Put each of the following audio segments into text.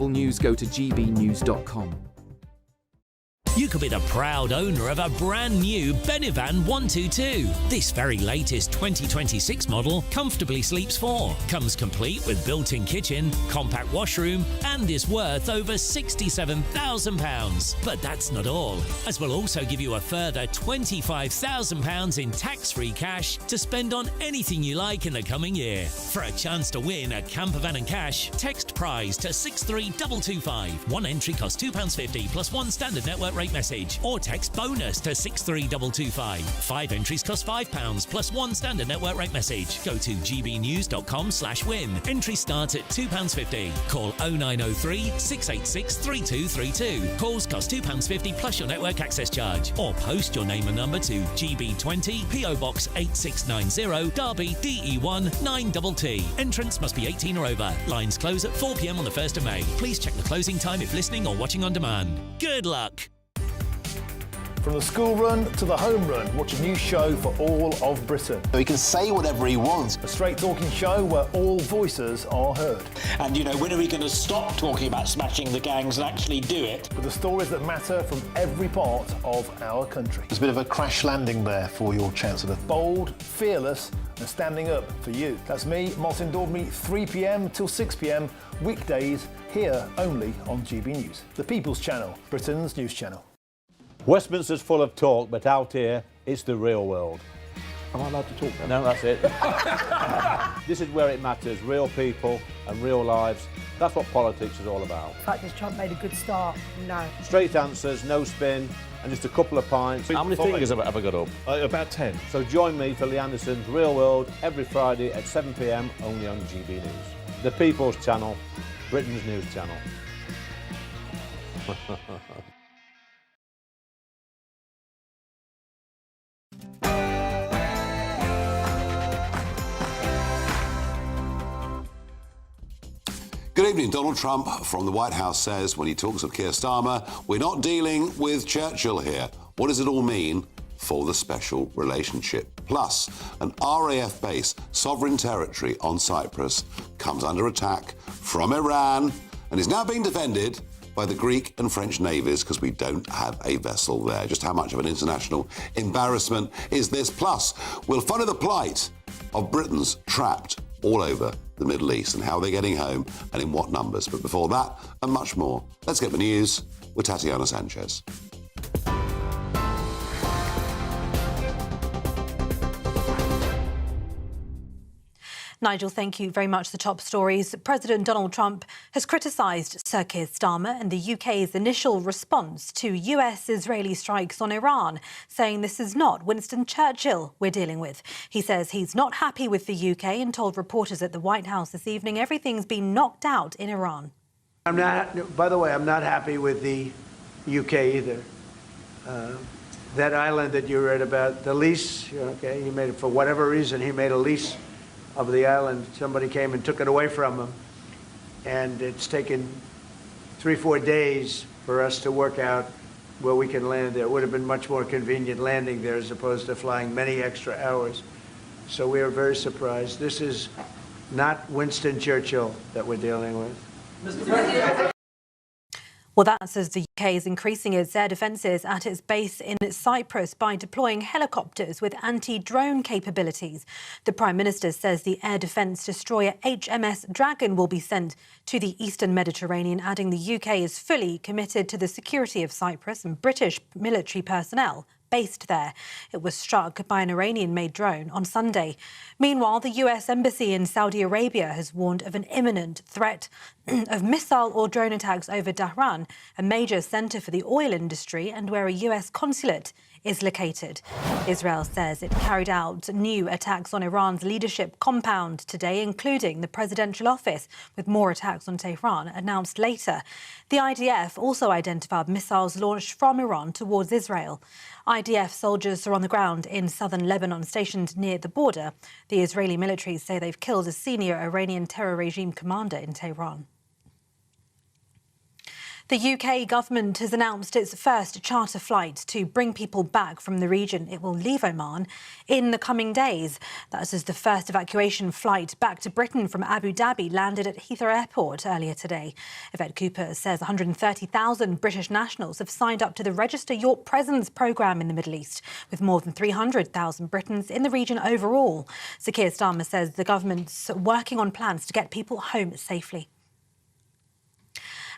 All news, go to gbnews.com. You could be the proud owner of a brand new Benivan 122. This very latest 2026 model comfortably sleeps 4, comes complete with built-in kitchen, compact washroom, and is worth over £67,000. But that's not all, as we'll also give you a further £25,000 in tax-free cash to spend on anything you like in the coming year. For a chance to win a camper van and cash, text prize to 63225. One entry costs £2.50 plus one standard network rate message, or text bonus to 63225. 5 entries cost £5 plus one standard network rate message. Go to gbnews.com/win. Entry starts at £2.50. Call 0903 686 3232. Calls cost £2.50 plus your network access charge. Or post your name and number to GB20 PO Box 8690 Derby DE1 9TT. Entrance must be 18 or over. Lines close at 4 p.m. on the 1st of May. Please check the closing time if listening or watching on demand. Good luck! From the school run to the home run, watch a new show for all of Britain. He can say whatever he wants. A straight-talking show where all voices are heard. And, you know, when are we going to stop talking about smashing the gangs and actually do it? With the stories that matter from every part of our country. There's a bit of a crash landing there for your Chancellor. Bold, fearless and standing up for you. That's me, Martin Daubney, 3 p.m. till 6 p.m, weekdays, here only on GB News. The People's Channel, Britain's news channel. Westminster's full of talk, but out here, it's the real world. Am I allowed to talk now? No, that's it. This is where it matters, real people and real lives. That's what politics is all about. The fact has Trump made a good start? No. Straight answers, no spin, and just a couple of pints. How many fingers have I got up? About 10. So join me for Lee Anderson's Real World every Friday at 7 p.m, only on GB News. The People's Channel, Britain's news channel. Good evening. Donald Trump from the White House says when he talks of Keir Starmer, we're not dealing with Churchill here. What does it all mean for the special relationship? Plus, an RAF base, sovereign territory on Cyprus, comes under attack from Iran and is now being defended by the Greek and French navies because we don't have a vessel there. Just how much of an international embarrassment is this? Plus, we'll follow the plight of Britons trapped all over the Middle East and how they're getting home and in what numbers. But before that and much more, let's get the news with Tatiana Sanchez. Nigel, thank you very much. The top stories. President Donald Trump has criticised Sir Keir Starmer and the UK's initial response to US-Israeli strikes on Iran, saying this is not Winston Churchill we're dealing with. He says he's not happy with the UK and told reporters at the White House this evening everything's been knocked out in Iran. By the way, I'm not happy with the UK either. That island that you read about, the lease, okay, he made it for whatever reason, he made a lease of the island. Somebody came and took it away from him. And it's taken 3-4 days for us to work out where we can land there. It would have been much more convenient landing there as opposed to flying many extra hours. So we are very surprised. This is not Winston Churchill that we're dealing with. Well, that says the UK is increasing its air defences at its base in Cyprus by deploying helicopters with anti-drone capabilities. The Prime Minister says the air defence destroyer HMS Dragon will be sent to the eastern Mediterranean, adding the UK is fully committed to the security of Cyprus and British military personnel based there. It was struck by an Iranian-made drone on Sunday. Meanwhile, the US Embassy in Saudi Arabia has warned of an imminent threat of missile or drone attacks over Dhahran, a major centre for the oil industry and where a US consulate is located. Israel says it carried out new attacks on Iran's leadership compound today, including the presidential office, with more attacks on Tehran announced later. The IDF also identified missiles launched from Iran towards Israel. IDF soldiers are on the ground in southern Lebanon, stationed near the border. The Israeli military say they've killed a senior Iranian terror regime commander in Tehran. The UK government has announced its first charter flight to bring people back from the region. It will leave Oman in the coming days. That's as the first evacuation flight back to Britain from Abu Dhabi landed at Heathrow Airport earlier today. Yvette Cooper says 130,000 British nationals have signed up to the Register Your Presence programme in the Middle East, with more than 300,000 Britons in the region overall. Sir Keir Starmer says the government's working on plans to get people home safely.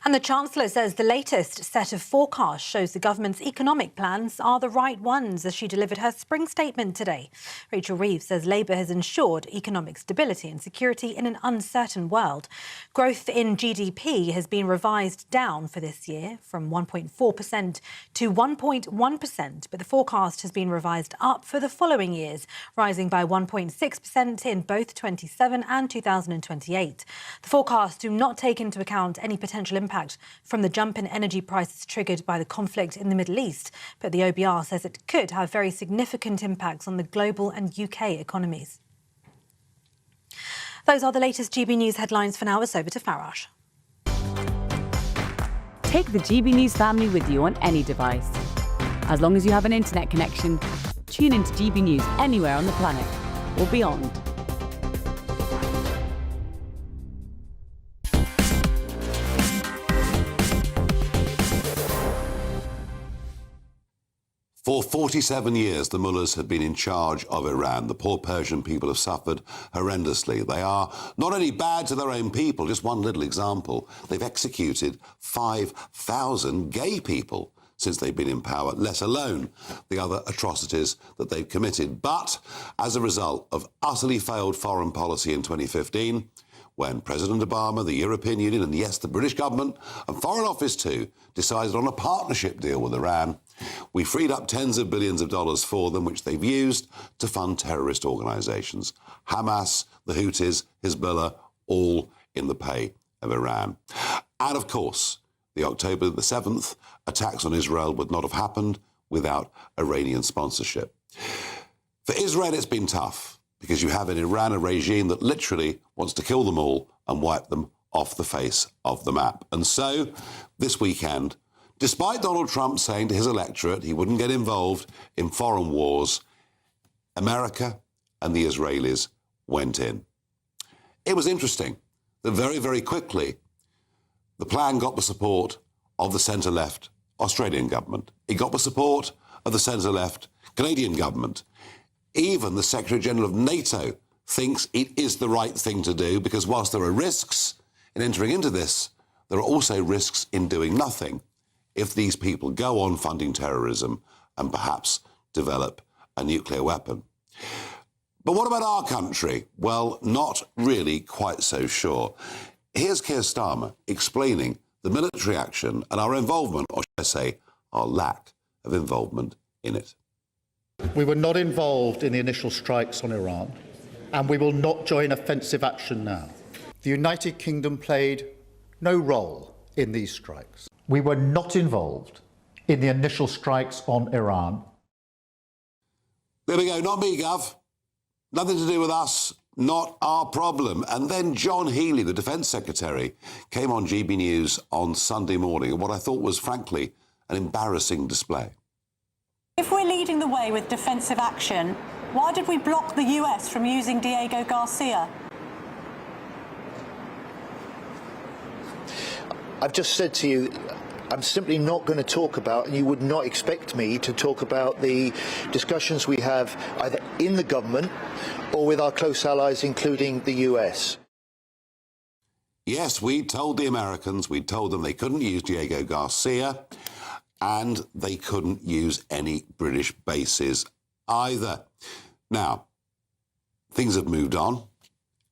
And the Chancellor says the latest set of forecasts shows the government's economic plans are the right ones as she delivered her spring statement today. Rachel Reeves says Labour has ensured economic stability and security in an uncertain world. Growth in GDP has been revised down for this year from 1.4% to 1.1%, but the forecast has been revised up for the following years, rising by 1.6% in both 27 and 2028. The forecasts do not take into account any potential impact from the jump in energy prices triggered by the conflict in the Middle East, but the OBR says it could have very significant impacts on the global and UK economies. Those are the latest GB News headlines for now. It's over to Farage. Take the GB News family with you on any device. As long as you have an internet connection, tune into GB News anywhere on the planet or beyond. For 47 years, the mullahs have been in charge of Iran. The poor Persian people have suffered horrendously. They are not only bad to their own people, just one little example, they've executed 5,000 gay people since they've been in power, let alone the other atrocities that they've committed. But as a result of utterly failed foreign policy in 2015, when President Obama, the European Union and, yes, the British government and Foreign Office too decided on a partnership deal with Iran, we freed up tens of billions of dollars for them, which they've used to fund terrorist organisations. Hamas, the Houthis, Hezbollah, all in the pay of Iran. And, of course, the October the 7th attacks on Israel would not have happened without Iranian sponsorship. For Israel, it's been tough, because you have in Iran a regime that literally wants to kill them all and wipe them off the face of the map. And so, this weekend, despite Donald Trump saying to his electorate he wouldn't get involved in foreign wars, America and the Israelis went in. It was interesting that very, very quickly, the plan got the support of the centre-left Australian government. It got the support of the centre-left Canadian government. Even the Secretary-General of NATO thinks it is the right thing to do, because whilst there are risks in entering into this, there are also risks in doing nothing if these people go on funding terrorism and perhaps develop a nuclear weapon. But what about our country? Well, not really quite so sure. Here's Keir Starmer explaining the military action and our involvement, or should I say, our lack of involvement in it. We were not involved in the initial strikes on Iran, and we will not join offensive action now. The United Kingdom played no role in these strikes. We were not involved in the initial strikes on Iran. There we go, not me, Gov. Nothing to do with us, not our problem. And then John Healey, the Defence Secretary, came on GB News on Sunday morning at what I thought was, frankly, an embarrassing display. If we're leading the way with defensive action, why did we block the US from using Diego Garcia? I've just said to you, I'm simply not going to talk about, and you would not expect me to talk about, the discussions we have either in the government or with our close allies, including the US. Yes, we told the Americans, we told them they couldn't use Diego Garcia, and they couldn't use any British bases either. Now, things have moved on,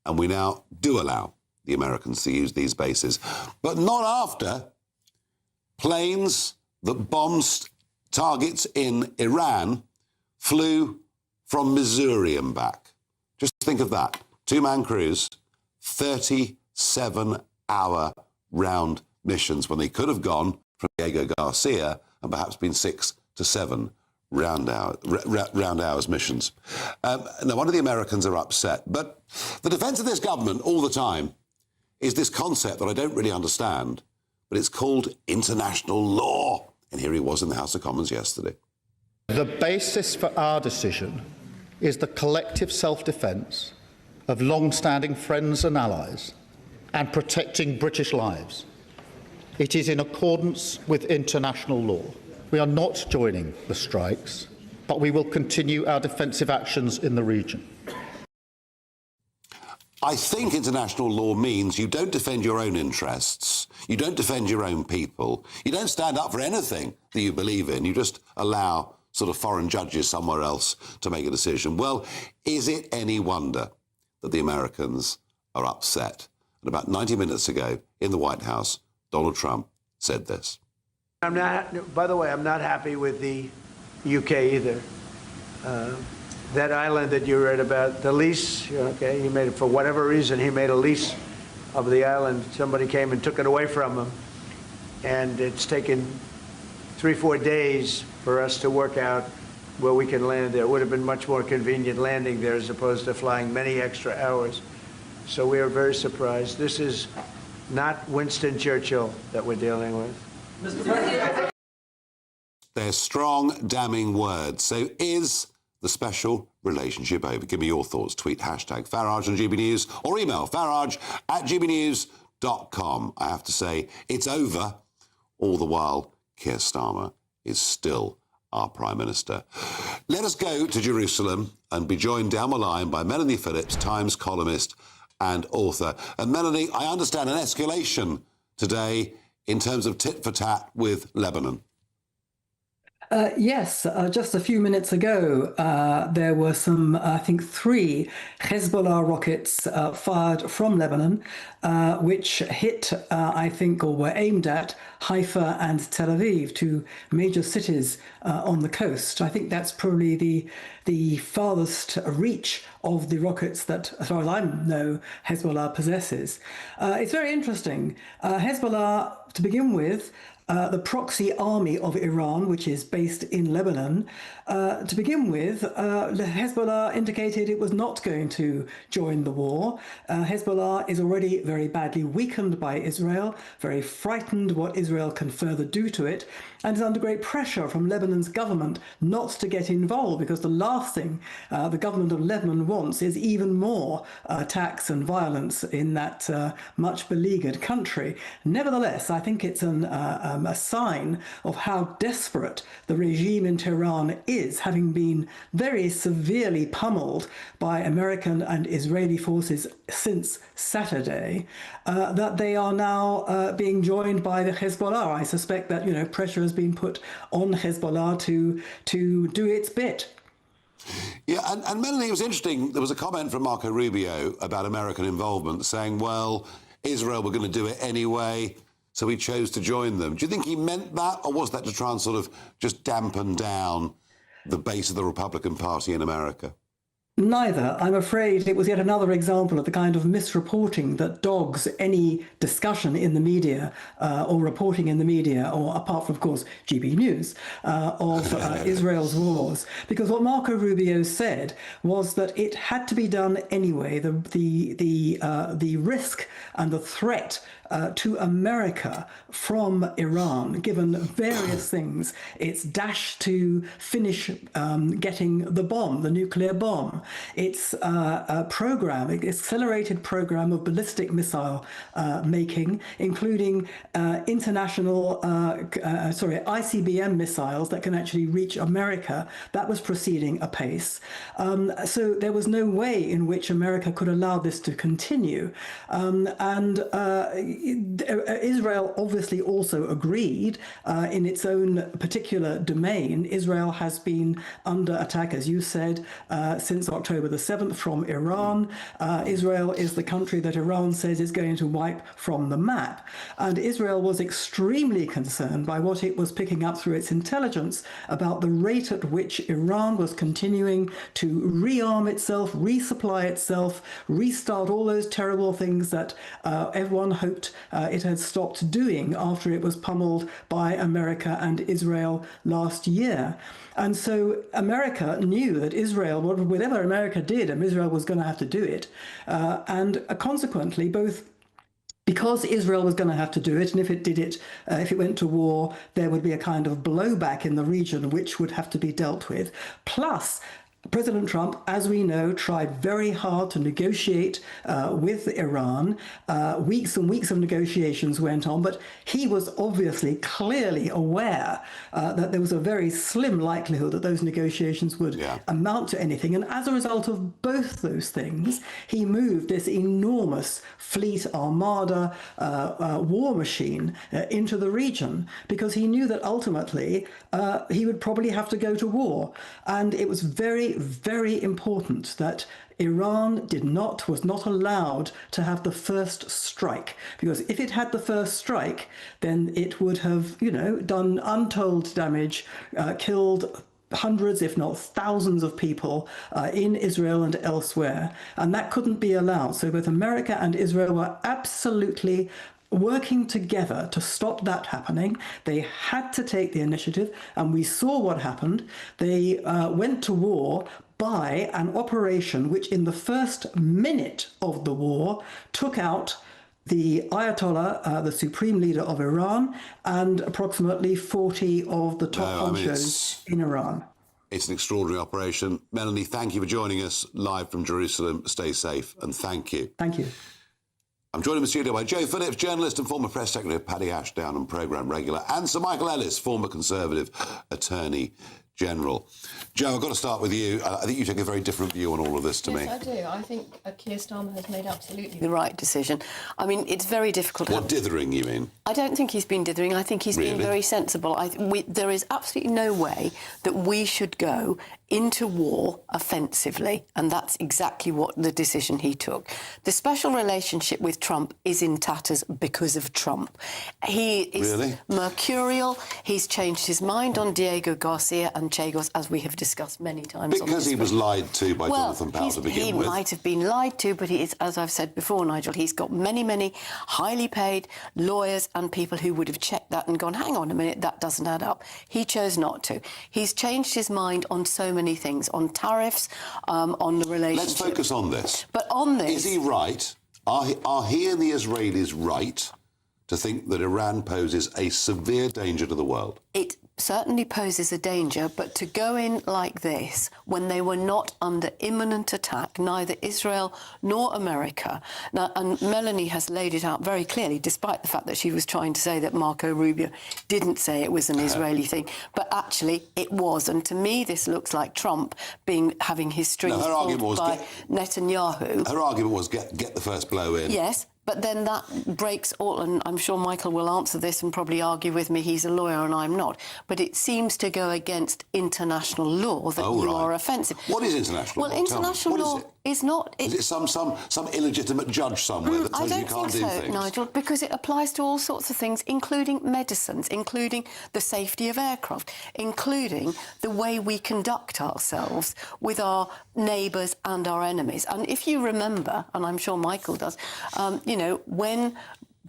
and we now do allow the Americans to use these bases, but not after planes that bombed targets in Iran flew from Missouri and back. Just think of that. Two-man crews, 37-hour round missions when they could have gone from Diego Garcia and perhaps been 6 to 7 round hours missions. No wonder the Americans are upset. But the defence of this government all the time is this concept that I don't really understand, but it's called international law. And here he was in the House of Commons yesterday. The basis for our decision is the collective self-defence of long-standing friends and allies and protecting British lives. It is in accordance with international law. We are not joining the strikes, but we will continue our defensive actions in the region. I think international law means you don't defend your own interests, you don't defend your own people, you don't stand up for anything that you believe in, you just allow sort of foreign judges somewhere else to make a decision. Well, is it any wonder that the Americans are upset? And about 90 minutes ago in the White House, Donald Trump said this. By the way, I'm not happy with the UK either. That island that you read about, the lease, okay, he made it for whatever reason, he made a lease of the island. Somebody came and took it away from him. And it's taken 3-4 days for us to work out where we can land there. It would have been much more convenient landing there as opposed to flying many extra hours. So we are very surprised. This is not Winston Churchill that we're dealing with. They're strong, damning words. So is the special relationship over? Give me your thoughts. Tweet hashtag Farage on GB News or email farage@gbnews.com. I have to say, it's over. All the while, Keir Starmer is still our Prime Minister. Let us go to Jerusalem and be joined down the line by Melanie Phillips, Times columnist and author. And Melanie, I understand an escalation today in terms of tit for tat with Lebanon. Yes, just a few minutes ago, there were some, I think, 3 Hezbollah rockets fired from Lebanon, which hit, I think, or were aimed at Haifa and Tel Aviv, 2 major cities on the coast. I think that's probably the farthest reach of the rockets that, as far as I know, Hezbollah possesses. It's very interesting. Hezbollah, to begin with, the proxy army of Iran, which is based in Lebanon, to begin with, Hezbollah indicated it was not going to join the war. Hezbollah is already very badly weakened by Israel, very frightened what Israel can further do to it, and is under great pressure from Lebanon's government not to get involved, because the last thing the government of Lebanon wants is even more attacks and violence in that much beleaguered country. Nevertheless, I think it's a sign of how desperate the regime in Tehran is, having been very severely pummeled by American and Israeli forces since Saturday, that they are now being joined by the Hezbollah. I suspect that, pressure has been put on Hezbollah to do its bit. Yeah, and Melanie, it was interesting. There was a comment from Marco Rubio about American involvement saying, well, Israel were going to do it anyway, so he chose to join them. Do you think he meant that, or was that to try and sort of just dampen down the base of the Republican Party in America? Neither. I'm afraid it was yet another example of the kind of misreporting that dogs any discussion in the media or reporting in the media, or apart from, of course, GB News, of Israel's wars. Because what Marco Rubio said was that it had to be done anyway. The risk and the threat to America from Iran, given various things, its dash to finish getting the bomb, the nuclear bomb, its accelerated program of ballistic missile making, including ICBM missiles that can actually reach America. That was proceeding apace. So there was no way in which America could allow this to continue. Israel obviously also agreed in its own particular domain. Israel has been under attack, as you said, since October the 7th from Iran. Israel is the country that Iran says is going to wipe from the map. And Israel was extremely concerned by what it was picking up through its intelligence about the rate at which Iran was continuing to rearm itself, resupply itself, restart all those terrible things that everyone hoped it had stopped doing after it was pummeled by America and Israel last year. And so America knew that Israel, whatever America did, Israel was going to have to do it. And consequently, both because Israel was going to have to do it, and if it did it, if it went to war, there would be a kind of blowback in the region which would have to be dealt with. Plus, President Trump, as we know, tried very hard to negotiate with Iran. Weeks and weeks of negotiations went on, but he was obviously clearly aware that there was a very slim likelihood that those negotiations would amount to anything. And as a result of both those things, he moved this enormous fleet armada war machine into the region, because he knew that ultimately he would probably have to go to war. And it was very, very important that Iran was not allowed to have the first strike, because if it had the first strike, then it would have, done untold damage, killed hundreds, if not thousands of people in Israel and elsewhere. And that couldn't be allowed. So both America and Israel were absolutely working together to stop that happening. They had to take the initiative, and we saw what happened. They went to war by an operation which, in the first minute of the war, took out the Ayatollah, the supreme leader of Iran, and approximately 40 of the top honchos in Iran. It's an extraordinary operation. Melanie, thank you for joining us live from Jerusalem. Stay safe, and thank you. Thank you. I'm joined in the studio by Joe Phillips, journalist and former press secretary of Paddy Ashdown and programme regular, and Sir Michael Ellis, former Conservative Attorney General. Joe, I've got to start with you. I think you take a very different view on all of this to me. Yes, I do. I think Keir Starmer has made absolutely the right decision. I mean, it's very difficult. What, dithering, you mean? I don't think he's been dithering. I think he's been very sensible. There is absolutely no way that we should go into war offensively, and that's exactly what the decision he took. The special relationship with Trump is in tatters because of Trump. He is mercurial. He's changed his mind on Diego Garcia and Chagos, as we have discussed many times. Because he was lied to by Jonathan Powell to begin with. He might have been lied to, but he is, as I've said before, Nigel, he's got many, many highly paid lawyers and people who would have checked that and gone, hang on a minute, that doesn't add up. He chose not to. He's changed his mind on so many things, on tariffs, on the relationship. Let's focus on this. But on this... Is he right? Are he and the Israelis right to think that Iran poses a severe danger to the world? It certainly poses a danger, but to go in like this when they were not under imminent attack, neither Israel nor America. Now, and Melanie has laid it out very clearly, despite the fact that she was trying to say that Marco Rubio didn't say it was an Israeli thing, but actually it was. And to me, this looks like Trump having his strings pulled by Netanyahu. Her argument was get the first blow in. Yes. But then that breaks all, and I'm sure Michael will answer this and probably argue with me, he's a lawyer and I'm not, but it seems to go against international law that you are offensive. What is international law? Well, international law is not... Is it some illegitimate judge somewhere that tells you can't do things? I don't think so, Nigel, because it applies to all sorts of things, including medicines, including the safety of aircraft, including the way we conduct ourselves with our neighbours and our enemies. And if you remember, and I'm sure Michael does, when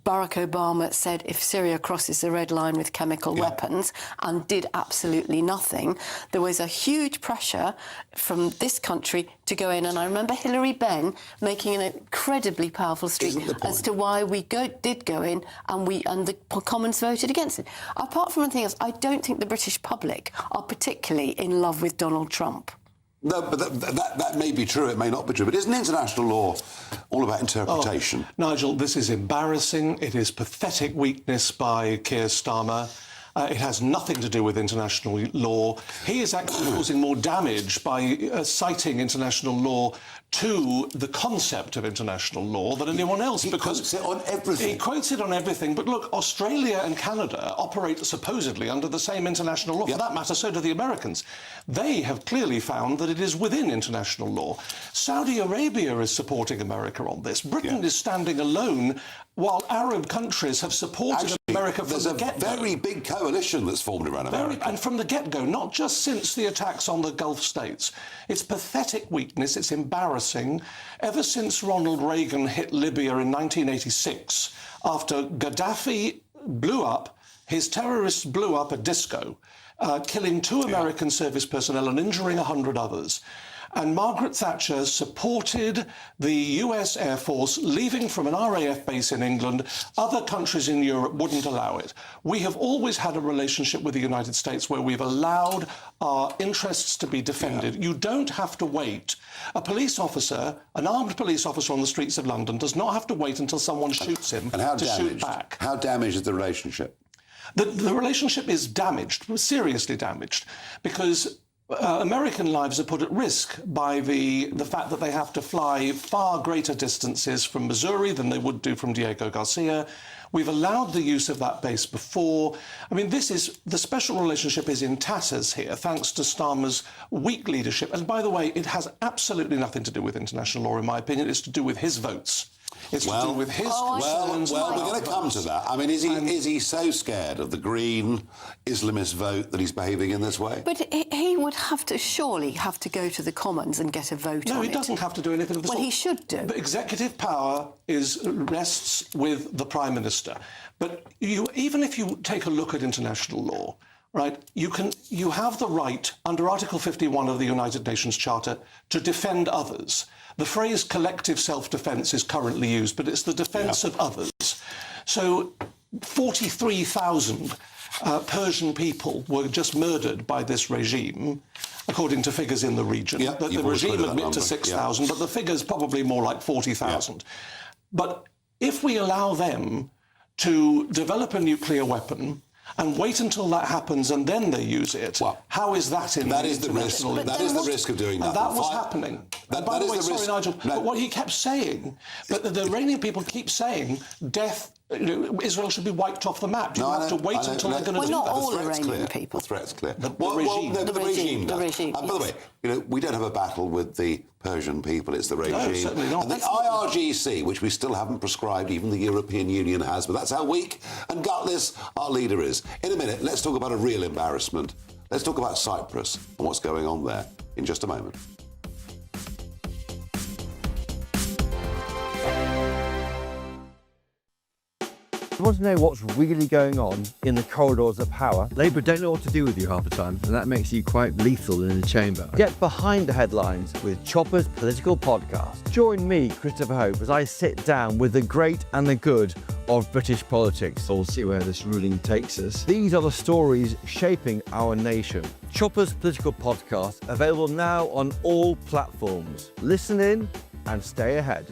Barack Obama said if Syria crosses the red line with chemical weapons and did absolutely nothing, there was a huge pressure from this country to go in. And I remember Hilary Benn making an incredibly powerful speech as to why we did go in and the Commons voted against it. Apart from anything else, I don't think the British public are particularly in love with Donald Trump. No, but that may be true, it may not be true. But isn't international law all about interpretation? Nigel, this is embarrassing. It is pathetic weakness by Keir Starmer. It has nothing to do with international law. He is actually causing more damage by citing international law to the concept of international law than anyone else. He quotes it on everything. He quotes it on everything. But look, Australia and Canada operate supposedly under the same international law. For that matter, so do the Americans. They have clearly found that it is within international law. Saudi Arabia is supporting America on this. Britain is standing alone while Arab countries have supported America from the get-go. There's a very big coalition that's formed around America. And from the get-go, not just since the attacks on the Gulf states. It's pathetic weakness, it's embarrassing. Ever since Ronald Reagan hit Libya in 1986, after Gaddafi blew up, his terrorists blew up a disco, killing 2 American service personnel and injuring 100 others. And Margaret Thatcher supported the US Air Force leaving from an RAF base in England. Other countries in Europe wouldn't allow it. We have always had a relationship with the United States where we've allowed our interests to be defended. You don't have to wait. A police officer, an armed police officer on the streets of London, does not have to wait until someone shoots him to shoot back. How damaged is the relationship? The relationship is damaged, seriously damaged, because American lives are put at risk by the fact that they have to fly far greater distances from Missouri than they would do from Diego Garcia. We've allowed the use of that base before. I mean, the special relationship is in tatters here, thanks to Starmer's weak leadership. And by the way, it has absolutely nothing to do with international law, in my opinion. It's to do with his votes. It's to do with his concerns. Well, we're going to come to that. I mean, is he so scared of the Green Islamist vote that he's behaving in this way? But he would surely have to go to the Commons and get a vote on it. No, he doesn't have to do anything of the sort. Well, he should do. The executive power rests with the Prime Minister. But even if you take a look at international law, right, you have the right, under Article 51 of the United Nations Charter, to defend others. The phrase collective self-defence is currently used, but it's the defence of others. So 43,000 Persian people were just murdered by this regime, according to figures in the region. The regime admit to 6,000, but the figure's probably more like 40,000. But if we allow them to develop a nuclear weapon and wait until that happens and then they use it, how is that in that is the risk? That is the risk of doing that. And that was happening. And by the way, sorry, Nigel, but what he kept saying, but the Iranian people keep saying, death, Israel should be wiped off the map. You have to wait until they're going to do that. Not all Iranian people. The threat's clear. The regime. The regime does. The regime, By the way, we don't have a battle with the Persian people, it's the regime. No, certainly not. And the IRGC, which we still haven't prescribed, even the European Union has, but that's how weak and gutless our leader is. In a minute, let's talk about a real embarrassment. Let's talk about Cyprus and what's going on there in just a moment. You want to know what's really going on in the corridors of power? Labour don't know what to do with you half the time, and that makes you quite lethal in the chamber. Get behind the headlines with Chopper's Political Podcast. Join me, Christopher Hope, as I sit down with the great and the good of British politics. We'll see where this ruling takes us. These are the stories shaping our nation. Chopper's Political Podcast, available now on all platforms. Listen in and stay ahead.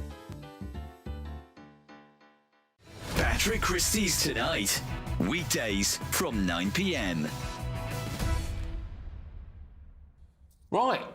Patrick Christie's Tonight, weekdays from 9 p.m. Right.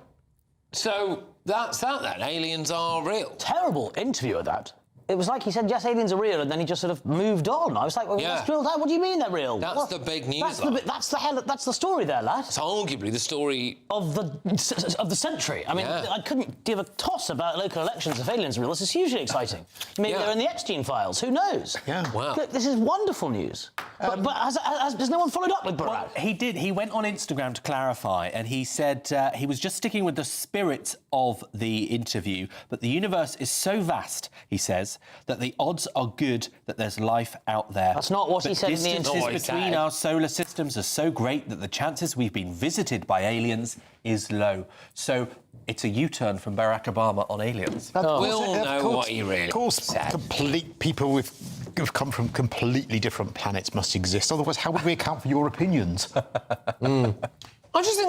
So that's that then. Aliens are real. Terrible interview of that. It was like he said, yes, aliens are real, and then he just sort of moved on. I was like, well, that's drilled out. What do you mean they're real? That's the big news. That's the story there, lad. It's arguably the story of the century. I mean, I couldn't give a toss about local elections if aliens are real. This is hugely exciting. Maybe they're in the Epstein files. Who knows? Yeah. Wow. Look, this is wonderful news. But has no one followed up with Barack? Well, he did. He went on Instagram to clarify, and he said he was just sticking with the spirit of the interview, but the universe is so vast, he says, that the odds are good that there's life out there. That's not what he said in the interview. Distances between our solar systems are so great that the chances we've been visited by aliens is low. So it's a U-turn from Barack Obama on aliens. We'll know what he really said. People who've come from completely different planets must exist. Otherwise, how would we account for your opinions? I just think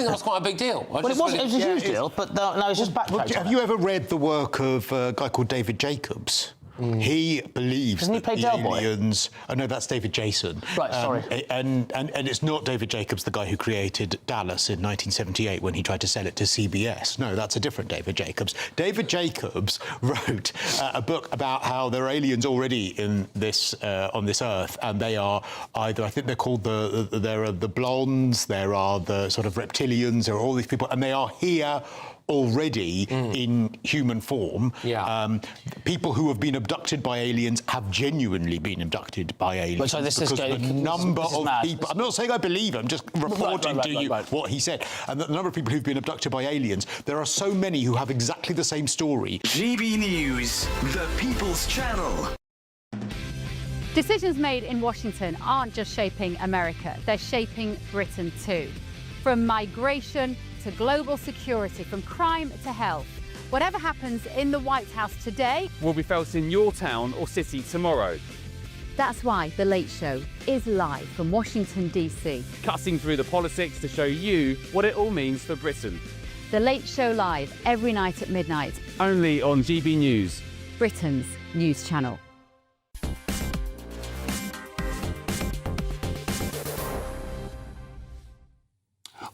that's quite a big deal. Well, it was a huge deal, but no, it's just backtracked. Have you ever read the work of a guy called David Jacobs? He believes that the aliens... Oh, no, that's David Jason. Right, sorry. And it's not David Jacobs, the guy who created Dallas in 1978 when he tried to sell it to CBS. No, that's a different David Jacobs. David Jacobs wrote a book about how there are aliens already in this on this Earth, and they are either, I think they're called there are the blondes, there are the sort of reptilians, there are all these people, and they are here already in human form. People who have been abducted by aliens have genuinely been abducted by aliens. But so this because is the number of people... I'm not saying I believe him, just reporting to you what he said. And the number of people who've been abducted by aliens, there are so many who have exactly the same story. GB News, the People's Channel. Decisions made in Washington aren't just shaping America, they're shaping Britain too. From migration to global security, from crime to health. Whatever happens in the White House today will be felt in your town or city tomorrow. That's why The Late Show is live from Washington, D.C. Cutting through the politics to show you what it all means for Britain. The Late Show live every night at midnight. Only on GB News, Britain's news channel.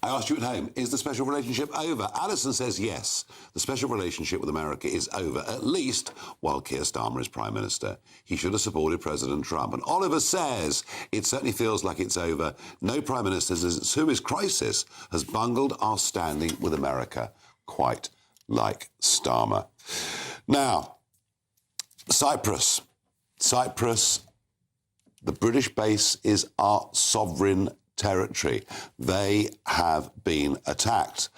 I asked you at home, is the special relationship over? Alison says yes. The special relationship with America is over, at least while Keir Starmer is Prime Minister. He should have supported President Trump. And Oliver says it certainly feels like it's over. No Prime Minister since his crisis has bungled our standing with America, quite like Starmer. Now, Cyprus. Cyprus, the British base is our sovereign territory. They have been attacked.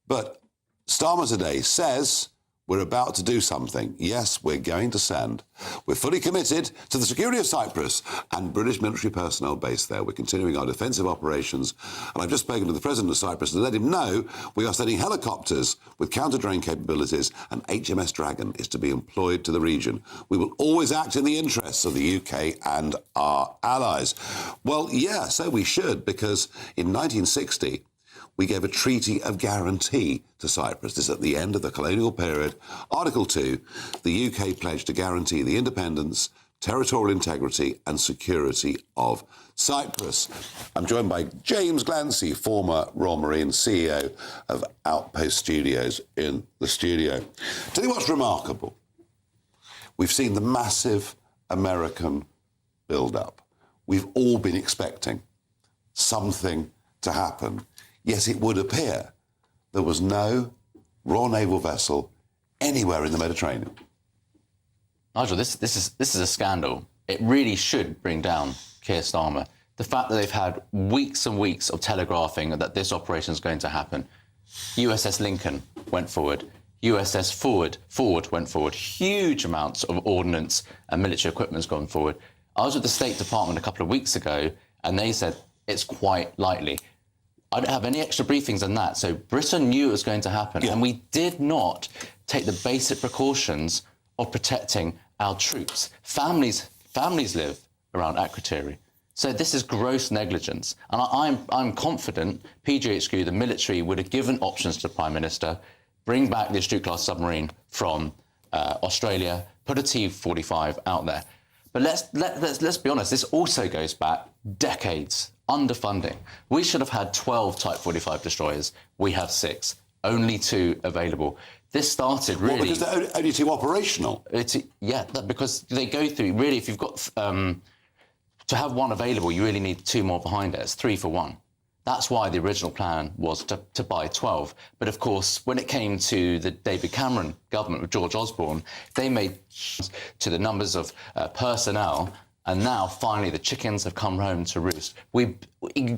But Starmer today says we're about to do something. Yes, we're going to send. We're fully committed to the security of Cyprus and British military personnel based there. We're continuing our defensive operations. And I've just spoken to the President of Cyprus to let him know we are sending helicopters with counter-drone capabilities, and HMS Dragon is to be employed to the region. We will always act in the interests of the UK and our allies. Well, yeah, so we should, because in 1960, we gave a treaty of guarantee to Cyprus. This is at the end of the colonial period. Article 2, the UK pledged to guarantee the independence, territorial integrity and security of Cyprus. I'm joined by James Glancy, former Royal Marine CEO of Outpost Studios, in the studio. Tell you what's remarkable. We've seen the massive American build-up. We've all been expecting something to happen. Yet it would appear there was no Royal Naval vessel anywhere in the Mediterranean. Nigel, this is a scandal. It really should bring down Keir Starmer. The fact that they've had weeks and weeks of telegraphing that this operation is going to happen. USS Lincoln went forward. USS Forward went forward. Huge amounts of ordnance and military equipment has gone forward. I was with the State Department a couple of weeks ago, and they said it's quite likely. I don't have any extra briefings than that. So Britain knew it was going to happen, and we did not take the basic precautions of protecting our troops. Families live around Akrotiri. So this is gross negligence. And I'm confident PGHQ, the military, would have given options to the Prime Minister, bring back the Astute-class submarine from Australia, put a T-45 out there. But let's be honest, this also goes back decades. Underfunding. We should have had 12 Type 45 destroyers. We have 6. Only 2 available. This started really... Well, because they're only 2 operational. Because they go through... Really, if you've got... to have 1 available, you really need 2 more behind it. It's 3 for 1. That's why the original plan was to buy 12. But, of course, when it came to the David Cameron government with George Osborne, they made to the numbers of personnel... And now, finally, the chickens have come home to roost. You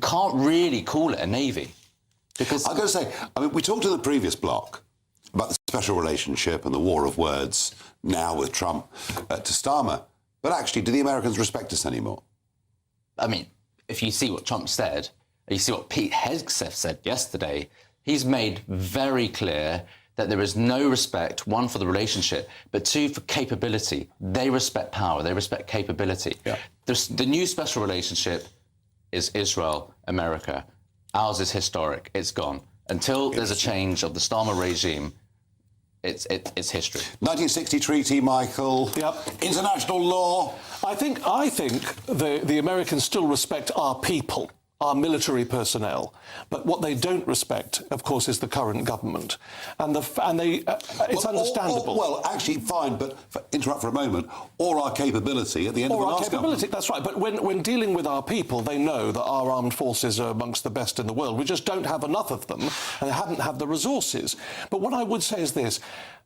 can't really call it a navy. Because I've got to say, I mean, we talked in the previous block about the special relationship and the war of words now with Trump to Starmer. But actually, do the Americans respect us anymore? I mean, if you see what Trump said, you see what Pete Hegseth said yesterday, he's made very clear that there is no respect, 1, for the relationship, but 2, for capability. They respect power, they respect capability. Yeah. The new special relationship is Israel-America. Ours is historic, it's gone. Until there's a change of the Starmer regime, it's history. 1960 treaty, Michael. Yep. International law. I think the Americans still respect our people, our military personnel, but what they don't respect, of course, is the current government, it's understandable. Well, actually, fine, but interrupt for a moment. Or our capability at the end of the last government. That's right. But when dealing with our people, they know that our armed forces are amongst the best in the world. We just don't have enough of them, and they haven't had the resources. But what I would say is this.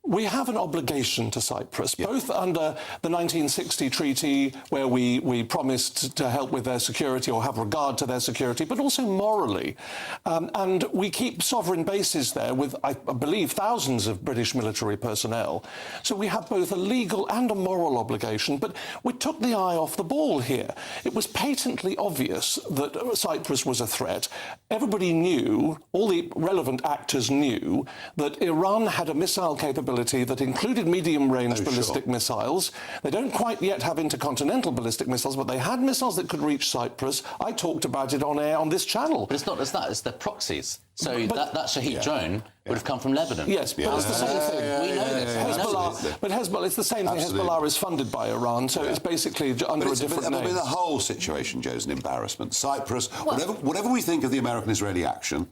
We have an obligation to Cyprus, both under the 1960 treaty, where we promised to help with their security or have regard to their security, but also morally. And we keep sovereign bases there with, I believe, thousands of British military personnel. So we have both a legal and a moral obligation, but we took the eye off the ball here. It was patently obvious that Cyprus was a threat. Everybody knew, all the relevant actors knew, that Iran had a missile capability that included medium-range ballistic missiles. They don't quite yet have intercontinental ballistic missiles, but they had missiles that could reach Cyprus. I talked about it on air on this channel. But it's not just that, it's the proxies. So that Shaheed drone would have come from Lebanon. Yes, but it's the same thing. We know this. Hezbollah, but Hezbollah, it's the same thing. Absolutely. Hezbollah is funded by Iran, so it's basically under a different name. The whole situation, Joe, is an embarrassment. Cyprus, whatever we think of the American-Israeli action,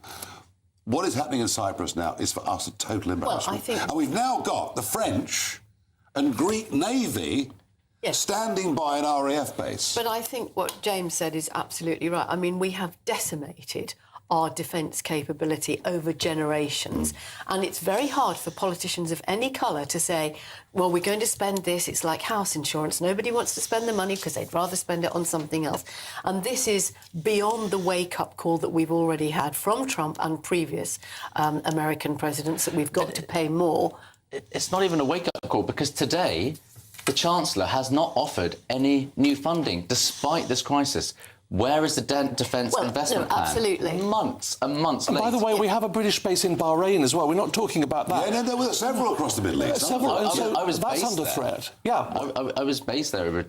what is happening in Cyprus now is for us a total embarrassment. And we've now got the French and Greek Navy standing by an RAF base. But I think what James said is absolutely right. I mean, we have decimated our defence capability over generations. And it's very hard for politicians of any colour to say, well, we're going to spend this, it's like house insurance. Nobody wants to spend the money because they'd rather spend it on something else. And this is beyond the wake-up call that we've already had from Trump and previous American presidents, that we've got to pay more. It's not even a wake-up call, because today the Chancellor has not offered any new funding despite this crisis. Where is the defence investment plan? Absolutely. Months and months later. By the way, we have a British base in Bahrain as well. We're not talking about that. Yeah, no, there were several across the Middle East. I was that's based under there. threat. Yeah, I was based there over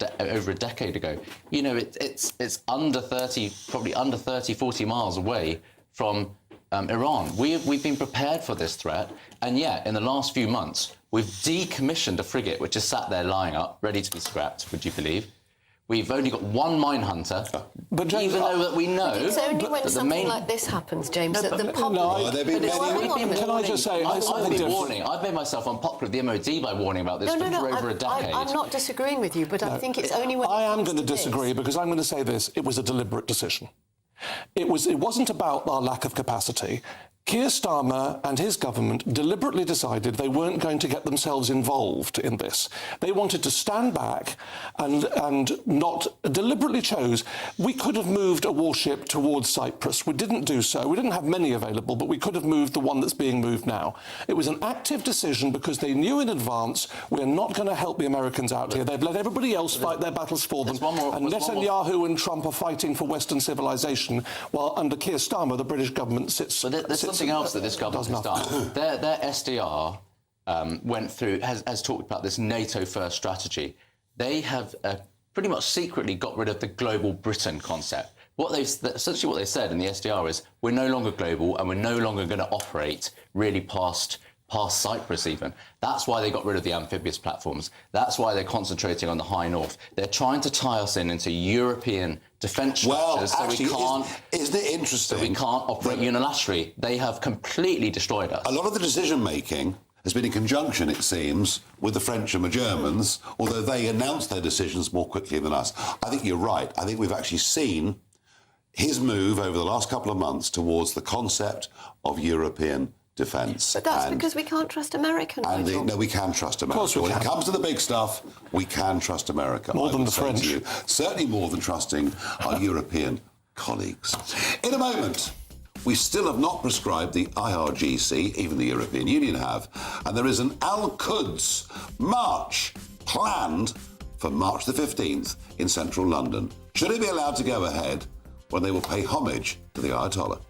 a decade ago. You know, it's under 30, probably under 30, 40 miles away from Iran. We've been prepared for this threat, and yet in the last few months we've decommissioned a frigate which is sat there lying up, ready to be scrapped. Would you believe? We've only got one mine hunter, but James, even though that we know. It's only when something like this happens, James, that the public... Can I just say... I've made myself unpopular with the MOD by warning about this for over a decade. I'm not disagreeing with you, but I think it's only when... I am going to disagree, because I'm going to say this. It was a deliberate decision. It wasn't about our lack of capacity. Keir Starmer and his government deliberately decided they weren't going to get themselves involved in this. They wanted to stand back and not deliberately chose. We could have moved a warship towards Cyprus. We didn't do so. We didn't have many available, but we could have moved the one that's being moved now. It was an active decision because they knew in advance we're not going to help the Americans out here. They've let everybody else fight their battles for them. And Netanyahu and Trump are fighting for Western civilization, while under Keir Starmer, the British government sits... Something else that this government has done. Their SDR went through, has talked about this NATO first strategy. They have pretty much secretly got rid of the global Britain concept. Essentially what they said in the SDR is, we're no longer global and we're no longer going to operate really past Cyprus even. That's why they got rid of the amphibious platforms. That's why they're concentrating on the high north. They're trying to tie us into European defence structures isn't it interesting? So we can't operate unilaterally. They have completely destroyed us. A lot of the decision-making has been in conjunction, it seems, with the French and the Germans, although they announced their decisions more quickly than us. I think you're right. I think we've actually seen his move over the last couple of months towards the concept of European defence. But that's because we can't trust America. No, we can trust America. When it comes to the big stuff, we can trust America. More than the French. Certainly more than trusting our European colleagues. In a moment, we still have not prescribed the IRGC, even the European Union have, and there is an Al-Quds march planned for March the 15th in central London. Should it be allowed to go ahead when they will pay homage to the Ayatollah?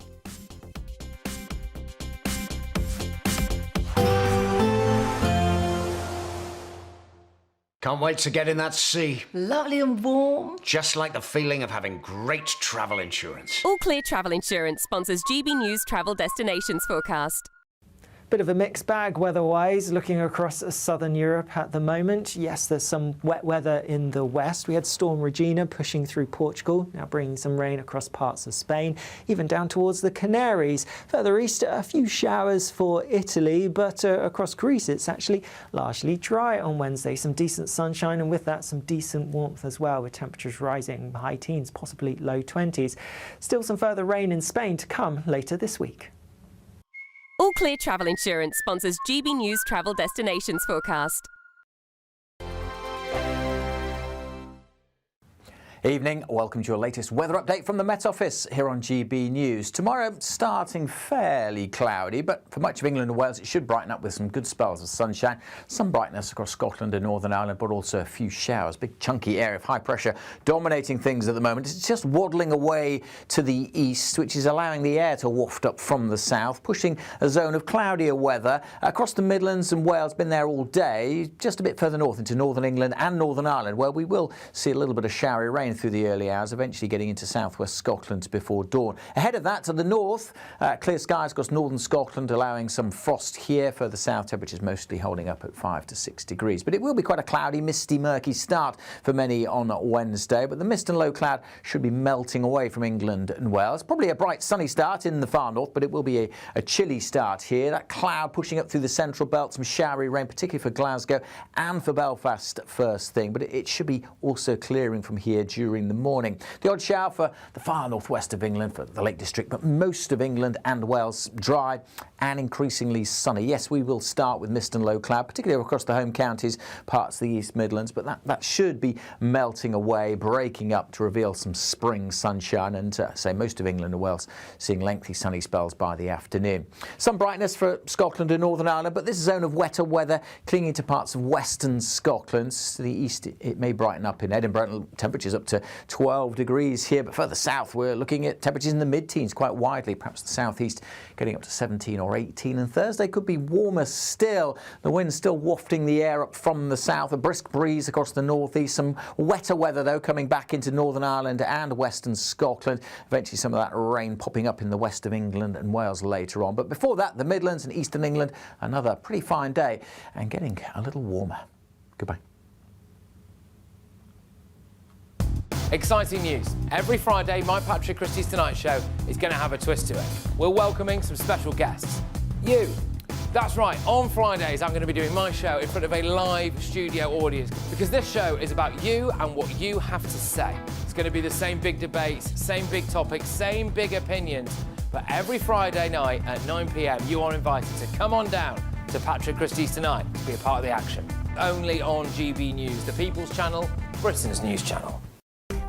Can't wait to get in that sea. Lovely and warm. Just like the feeling of having great travel insurance. All Clear Travel Insurance sponsors GBNews Travel Destinations Forecast. Bit of a mixed bag weather-wise, looking across southern Europe at the moment. Yes, there's some wet weather in the west. We had Storm Regina pushing through Portugal, now bringing some rain across parts of Spain, even down towards the Canaries. Further east, a few showers for Italy, but across Greece, it's actually largely dry on Wednesday. Some decent sunshine, and with that, some decent warmth as well, with temperatures rising high teens, possibly low 20s. Still some further rain in Spain to come later this week. All Clear Travel Insurance sponsors GB News Travel Destinations forecast. Evening, welcome to your latest weather update from the Met Office here on GB News. Tomorrow starting fairly cloudy, but for much of England and Wales it should brighten up with some good spells of sunshine, some brightness across Scotland and Northern Ireland, but also a few showers. Big chunky area of high pressure dominating things at the moment. It's just waddling away to the east, which is allowing the air to waft up from the south, pushing a zone of cloudier weather across the Midlands and Wales. Been there all day, just a bit further north into Northern England and Northern Ireland, where we will see a little bit of showery rain through the early hours, eventually getting into southwest Scotland before dawn. Ahead of that, to the north, clear skies across northern Scotland, allowing some frost here. Further south, temperatures mostly holding up at 5 to 6 degrees. But it will be quite a cloudy, misty, murky start for many on Wednesday. But the mist and low cloud should be melting away from England and Wales. Probably a bright, sunny start in the far north, but it will be a chilly start here. That cloud pushing up through the central belt, some showery rain, particularly for Glasgow and for Belfast first thing. But it should be also clearing from here during the morning. The odd shower for the far northwest of England, for the Lake District, but most of England and Wales dry and increasingly sunny. Yes, we will start with mist and low cloud, particularly across the home counties, parts of the East Midlands, but that should be melting away, breaking up to reveal some spring sunshine, and say most of England and Wales seeing lengthy sunny spells by the afternoon. Some brightness for Scotland and Northern Ireland, but this zone of wetter weather clinging to parts of western Scotland. To the east, it may brighten up in Edinburgh. Temperatures up to 12 degrees here, but further south we're looking at temperatures in the mid-teens quite widely, perhaps the southeast getting up to 17 or 18, and Thursday could be warmer still. The wind's still wafting the air up from the south, a brisk breeze across the northeast, some wetter weather though coming back into Northern Ireland and western Scotland, eventually some of that rain popping up in the west of England and Wales later on. But before that, the Midlands and eastern England, another pretty fine day and getting a little warmer. Goodbye. Exciting news. Every Friday, my Patrick Christie's Tonight Show is going to have a twist to it. We're welcoming some special guests. You. That's right, on Fridays I'm going to be doing my show in front of a live studio audience, because this show is about you and what you have to say. It's going to be the same big debates, same big topics, same big opinions, but every Friday night at 9 p.m. you are invited to come on down to Patrick Christie's Tonight to be a part of the action. Only on GB News, the People's Channel, Britain's news channel.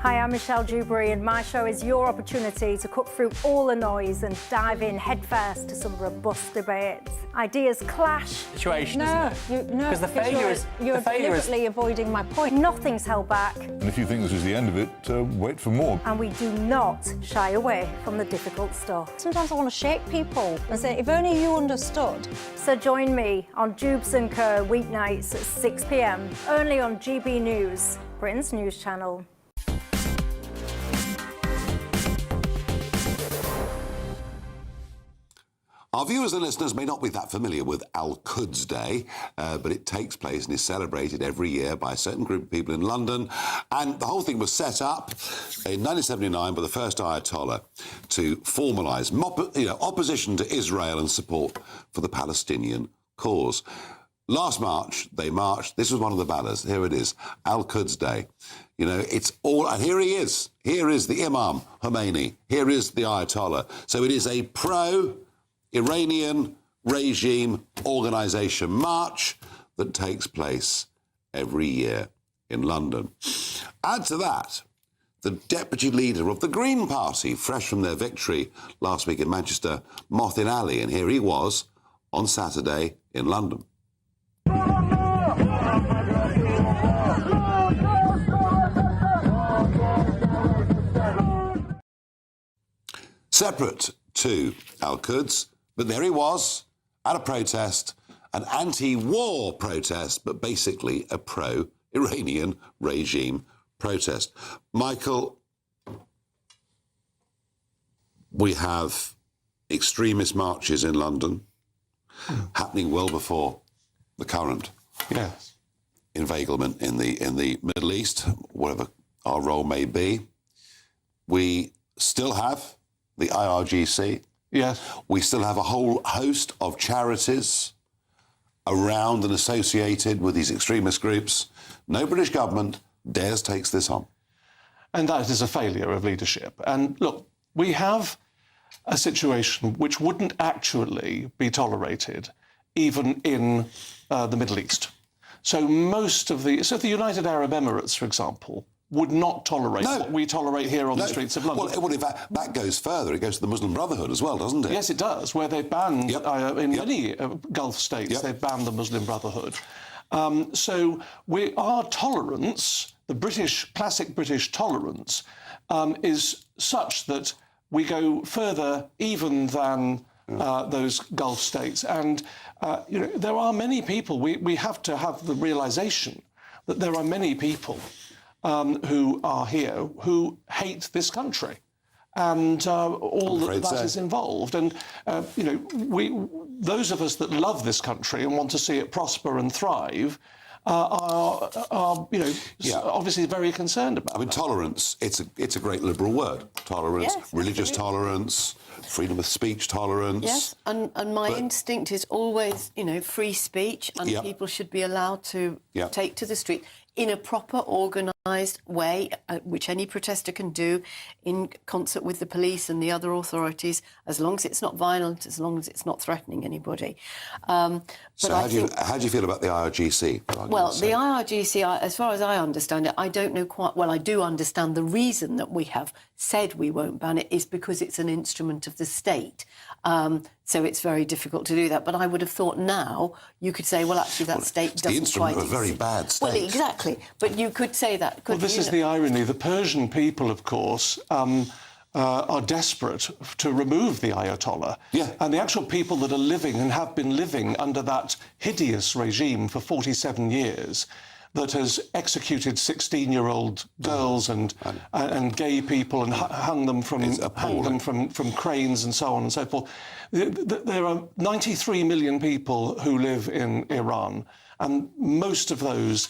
Hi, I'm Michelle Dewberry, and my show is your opportunity to cut through all the noise and dive in headfirst to some robust debates. Ideas clash. Situation, no, isn't it? No, because the failure is you're deliberately avoiding my point. Nothing's held back. And if you think this is the end of it, wait for more. And we do not shy away from the difficult stuff. Sometimes I want to shake people and say, if only you understood. So join me on Dubes & Co. weeknights at 6 p.m. only on GB News, Britain's news channel. Our viewers and listeners may not be that familiar with Al-Quds Day, but it takes place and is celebrated every year by a certain group of people in London. And the whole thing was set up in 1979 by the first Ayatollah to formalise opposition to Israel and support for the Palestinian cause. Last March, they marched. This was one of the banners. Here it is, Al-Quds Day. You know, it's all... And here he is. Here is the Imam Khomeini. Here is the Ayatollah. So it is a pro-Iranian regime organisation march that takes place every year in London. Add to that, the deputy leader of the Green Party, fresh from their victory last week in Manchester, Mohsin Ali, and here he was on Saturday in London. Separate to Al-Quds, but there he was at a protest, an anti-war protest, but basically a pro-Iranian regime protest. Michael, we have extremist marches in London happening well before the current inveiglement in the Middle East, whatever our role may be. We still have the IRGC. Yes. We still have a whole host of charities around and associated with these extremist groups. No British government dares takes this on. And that is a failure of leadership. And look, we have a situation which wouldn't actually be tolerated even in the Middle East. So the United Arab Emirates, for example, would not tolerate what we tolerate here on the streets of London. Well, in fact, that goes further. It goes to the Muslim Brotherhood as well, doesn't it? Yes, it does, where they've banned, in many Gulf states, they've banned the Muslim Brotherhood. So our tolerance, the classic British tolerance, is such that we go further even than those Gulf states. And, there are many people, we have to have the realisation that there are many people who are here who hate this country and all that is involved. And, those of us that love this country and want to see it prosper and thrive are obviously very concerned about that. Tolerance, it's a great liberal word. Tolerance, religious tolerance, freedom of speech tolerance. Yes, and my instinct is always, free speech, and people should be allowed to take to the street in a proper, organised way, which any protester can do in concert with the police and the other authorities, as long as it's not violent, as long as it's not threatening anybody. So how do you feel about the IRGC? Well, the IRGC, as far as I understand it, I don't know quite well. I do understand the reason that we have said we won't ban it is because it's an instrument of the state. So it's very difficult to do that. But I would have thought now you could say, well, actually, that state doesn't quite... the instrument of a very bad state. Well, exactly. But you could say that. Well, this is the irony. The Persian people, of course, are desperate to remove the Ayatollah. Yeah. And the actual people that are living and have been living under that hideous regime for 47 years that has executed 16-year-old girls and gay people and hung them from cranes and so on and so forth. There are 93 million people who live in Iran, and most of those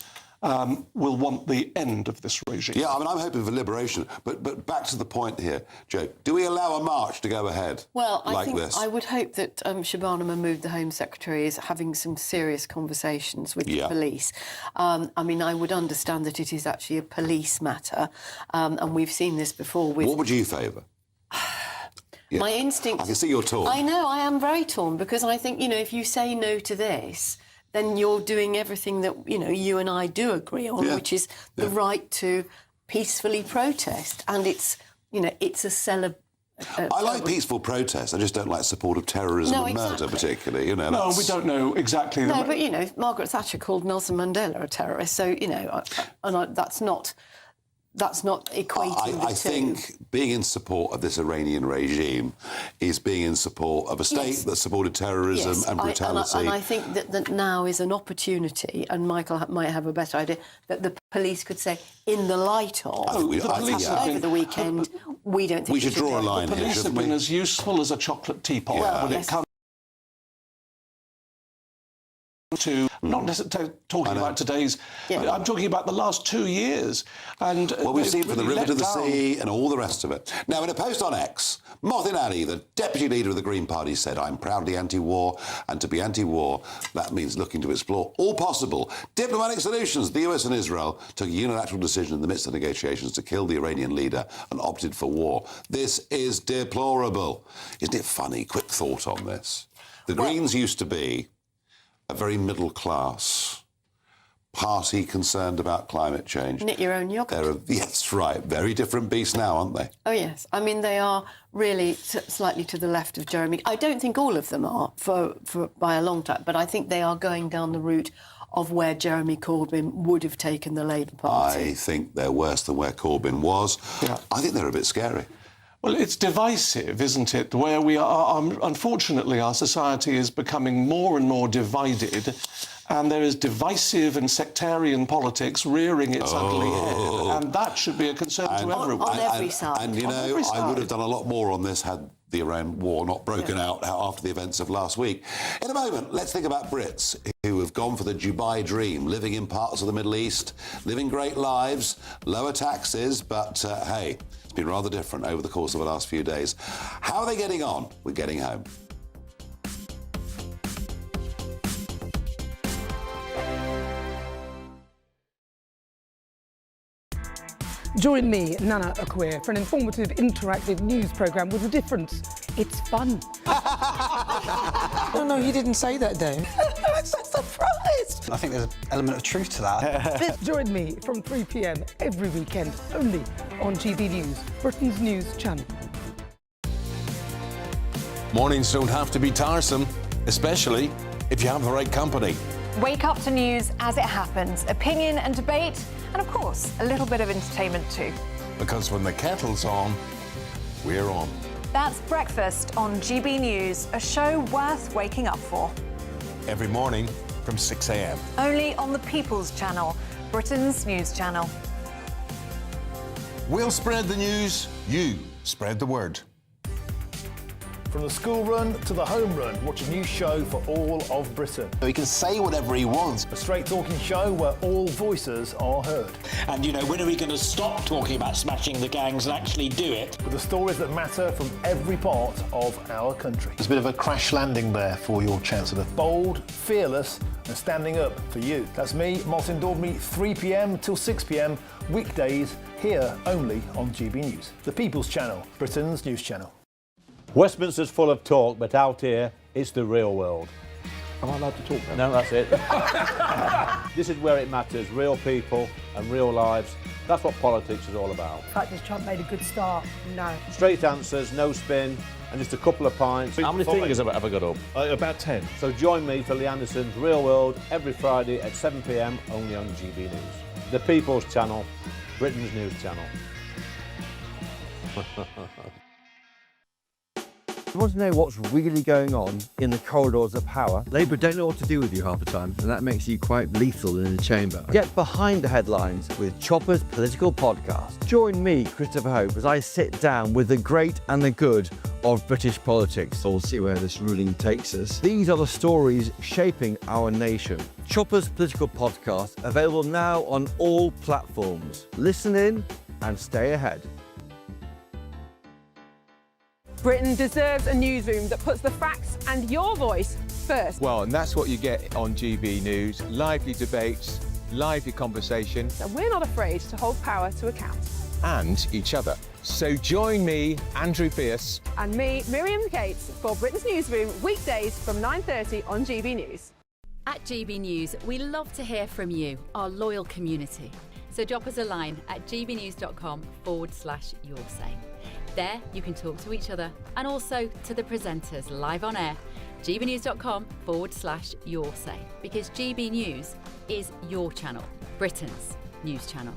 will want the end of this regime. Yeah, I'm hoping for liberation. But back to the point here, Joe. Do we allow a march to go ahead I would hope that Shabana Mahmood, the Home Secretary, is having some serious conversations with the police. I would understand that it is actually a police matter, and we've seen this before. What would you favour? My instinct... I can see you're torn. I know, I am very torn, because I think, if you say no to this, then you're doing everything that, you and I do agree on, which is the right to peacefully protest. And it's, it's a I like peaceful protest. I just don't like support of terrorism and murder, particularly. No, we don't know exactly. No, but, Margaret Thatcher called Nelson Mandela a terrorist. So, that's not equating the two. I think being in support of this Iranian regime is being in support of a state that supported terrorism and brutality. And I think that now is an opportunity, and Michael might have a better idea, that the police could say, in the light of over the weekend, we don't think we should draw a line here. The police have been as useful as a chocolate teapot when it comes to not necessarily talking about today's... I'm talking about the last 2 years. And we've seen from the river to the sea and all the rest of it. Now, in a post on X, Mothin Ali, the deputy leader of the Green Party, said, I'm proudly anti-war, and to be anti-war, that means looking to explore all possible diplomatic solutions. The US and Israel took a unilateral decision in the midst of negotiations to kill the Iranian leader and opted for war. This is deplorable. Isn't it funny? Quick thought on this. The Greens used to be a very middle-class party concerned about climate change. Knit your own yogurt. Yes, right. Very different beasts now, aren't they? Oh, yes. They are really slightly to the left of Jeremy. I don't think all of them are by a long time, but I think they are going down the route of where Jeremy Corbyn would have taken the Labour Party. I think they're worse than where Corbyn was. Yeah. I think they're a bit scary. Well, it's divisive, isn't it? Where we are, unfortunately, our society is becoming more and more divided, and there is divisive and sectarian politics rearing its ugly head, and that should be a concern to everyone. On every side. And, I would have done a lot more on this had the Iran war not broken out after the events of last week. In a moment, let's think about Brits who have gone for the Dubai dream, living in parts of the Middle East, living great lives, lower taxes, but, hey, it's been rather different over the course of the last few days. How are they getting on with getting home? Join me, Nana Akwir, for an informative, interactive news programme with a different It's fun. No, you didn't say that, Dave. I'm so surprised. I think there's an element of truth to that. Join me from 3 p.m. every weekend, only on GB News, Britain's news channel. Mornings don't have to be tiresome, especially if you have the right company. Wake up to news as it happens, opinion and debate, and of course, a little bit of entertainment too. Because when the kettle's on, we're on. That's Breakfast on GB News, a show worth waking up for. Every morning from 6 a.m. Only on the People's Channel, Britain's news channel. We'll spread the news, you spread the word. From the school run to the home run, watch a new show for all of Britain. He can say whatever he wants. A straight-talking show where all voices are heard. And, you know, when are we going to stop talking about smashing the gangs and actually do it? With the stories that matter from every part of our country. There's a bit of a crash landing there for your Chancellor. Bold, fearless and standing up for you. That's me, Martin Daubney, 3 p.m. till 6 p.m, weekdays, here only on GB News. The People's Channel, Britain's news channel. Westminster's full of talk, but out here, it's the real world. Am I allowed to talk now? No, that's it. This is where it matters, real people and real lives. That's what politics is all about. In fact, has Trump made a good start? No. Straight answers, no spin, and just a couple of pints. How many fingers have I got up? About 10. So join me for Lee Anderson's Real World every Friday at 7 p.m, only on GB News. The People's Channel, Britain's news channel. You want to know what's really going on in the corridors of power? Labour don't know what to do with you half the time, and that makes you quite lethal in the chamber. Get behind the headlines with Chopper's political podcast. Join me, Christopher Hope, as I sit down with the great and the good of British politics. We'll see where this ruling takes us. These are the stories shaping our nation. Chopper's political podcast, available now on all platforms. Listen in and stay ahead. Britain deserves a newsroom that puts the facts and your voice first. Well, and that's what you get on GB News. Lively debates, lively conversation. And we're not afraid to hold power to account. And each other. So join me, Andrew Pierce. And me, Miriam Gates, for Britain's Newsroom, weekdays from 9:30 on GB News. At GB News, we love to hear from you, our loyal community. So drop us a line at gbnews.com/yoursay. There, you can talk to each other and also to the presenters live on air. gbnews.com/yoursay, because GB News is your channel, Britain's news channel.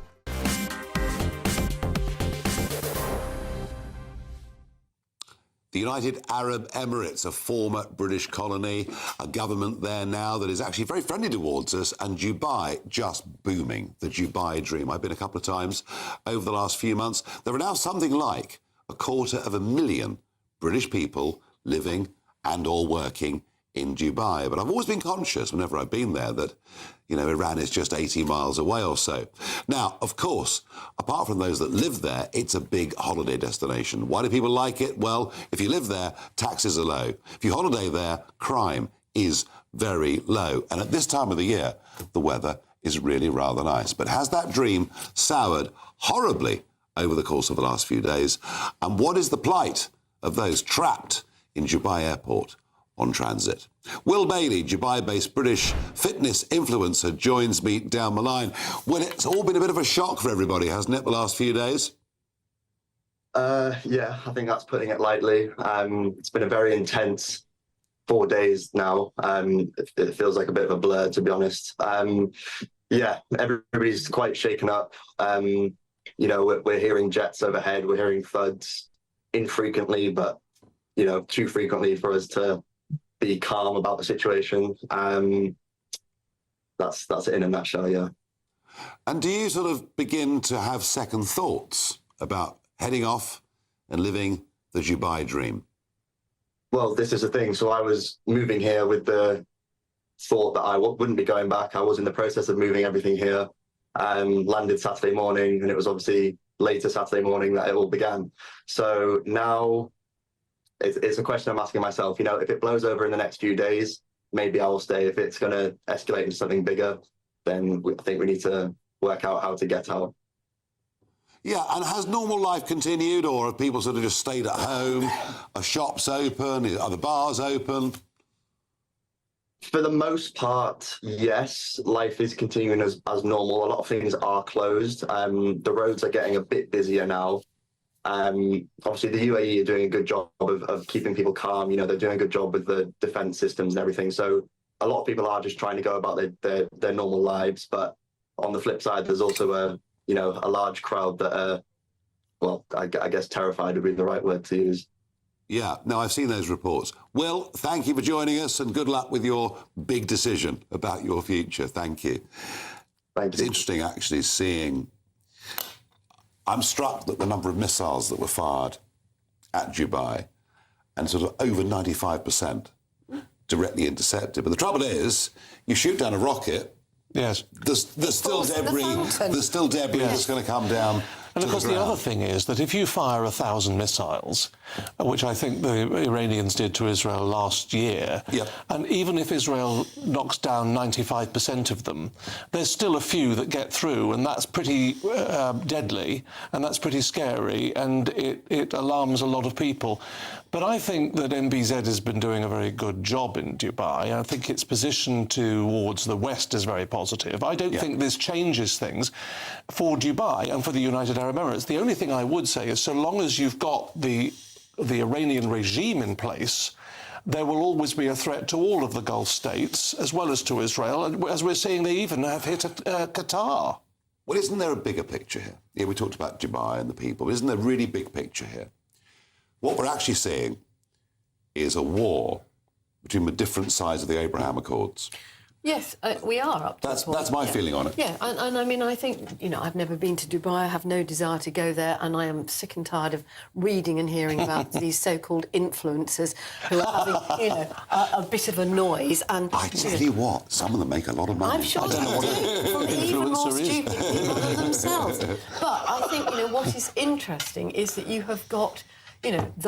The United Arab Emirates, a former British colony, a government there now that is actually very friendly towards us, and Dubai just booming, the Dubai dream. I've been a couple of times over the last few months. There are now something like 250,000 British people living and or working in Dubai. But I've always been conscious, whenever I've been there, that, you know, Iran is just 80 miles away or so. Now, of course, apart from those that live there, it's a big holiday destination. Why do people like it? Well, if you live there, taxes are low. If you holiday there, crime is very low. And at this time of the year, the weather is really rather nice. But has that dream soured horribly over the course of the last few days? And what is the plight of those trapped in Dubai Airport on transit? Will Bailey, Dubai-based British fitness influencer, joins me down the line. Well, it's all been a bit of a shock for everybody, hasn't it, the last few days? Yeah, I think that's putting it lightly. It's been a very intense 4 days now. It feels like a bit of a blur, to be honest. Yeah, everybody's quite shaken up. You know, we're hearing jets overhead, we're hearing thuds infrequently, but, you know, too frequently for us to be calm about the situation. That's it in a nutshell, yeah. And do you sort of begin to have second thoughts about heading off and living the Dubai dream? Well, this is the thing. So I was moving here with the thought that I wouldn't be going back. I was in the process of moving everything here. Landed Saturday morning, and it was obviously later Saturday morning that it all began. So now it's a question I'm asking myself, you know, if it blows over in the next few days, maybe I will stay. If it's going to escalate into something bigger, then I think we need to work out how to get out. Yeah, and has normal life continued, or have people sort of just stayed at home? Are shops open? Are the bars open? For the most part, yes, life is continuing as normal. A lot of things are closed. The roads are getting a bit busier now. Obviously, the UAE are doing a good job of keeping people calm. You know, they're doing a good job with the defence systems and everything. So a lot of people are just trying to go about their normal lives. But on the flip side, there's also a large crowd that are, well, I guess terrified would be the right word to use. Yeah, no, I've seen those reports. Will, thank you for joining us, and good luck with your big decision about your future. Thank you. Thank you. It's interesting, actually, seeing... I'm struck that the number of missiles that were fired at Dubai, and sort of over 95% directly intercepted. But the trouble is, you shoot down a rocket... Yes. There's still debris. There's still debris that's going to come down. And of course, the other thing is that if you fire 1,000 missiles, which I think the Iranians did to Israel last year, and even if Israel knocks down 95% of them, there's still a few that get through, and that's pretty deadly, and that's pretty scary, and it alarms a lot of people. But I think that NBZ has been doing a very good job in Dubai. I think its position towards the West is very positive. I don't think this changes things for Dubai and for the United Arab Emirates. The only thing I would say is, so long as you've got the Iranian regime in place, there will always be a threat to all of the Gulf states, as well as to Israel. And as we're seeing, they even have hit Qatar. Well, isn't there a bigger picture here? Yeah, we talked about Dubai and the people, but isn't there a really big picture here? What we're actually seeing is a war between the different sides of the Abraham Accords. Yes, we are up to That's the point. my feeling on it. Yeah, and I mean, I think, I've never been to Dubai, I have no desire to go there, and I am sick and tired of reading and hearing about these so-called influencers who are having, a bit of a noise. And I tell you what, some of them make a lot of money. I'm sure they do, from even more stupid people than themselves. But I think, what is interesting is that you have got...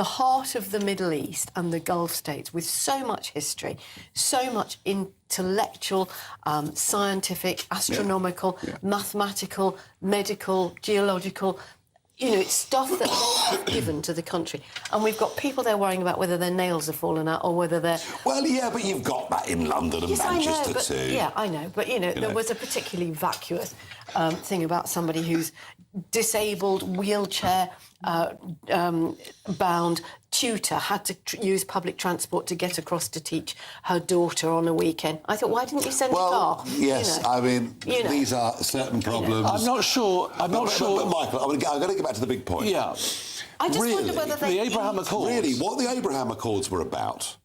the heart of the Middle East and the Gulf states with so much history, so much intellectual, scientific, astronomical, mathematical, medical, geological, it's stuff that they have given to the country. And we've got people there worrying about whether their nails have fallen out or whether they're... Well, yeah, but you've got that in London and Manchester too. Yeah, I know. But, there was a particularly vacuous thing about somebody who's disabled, wheelchair... bound tutor had to use public transport to get across to teach her daughter on a weekend. I thought, why didn't you send a car? Yes, I mean, these are certain problems. I'm not sure. But Michael, I've got to get back to the big point. Yeah. I just wonder whether the Abraham Accords. Really, what the Abraham Accords were about,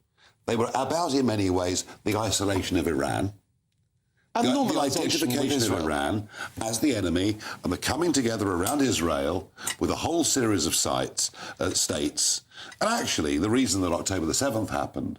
they were about, in many ways, the isolation of Iran. And the identification of Iran as the enemy, and the coming together around Israel with a whole series of states. And actually, the reason that October the 7th happened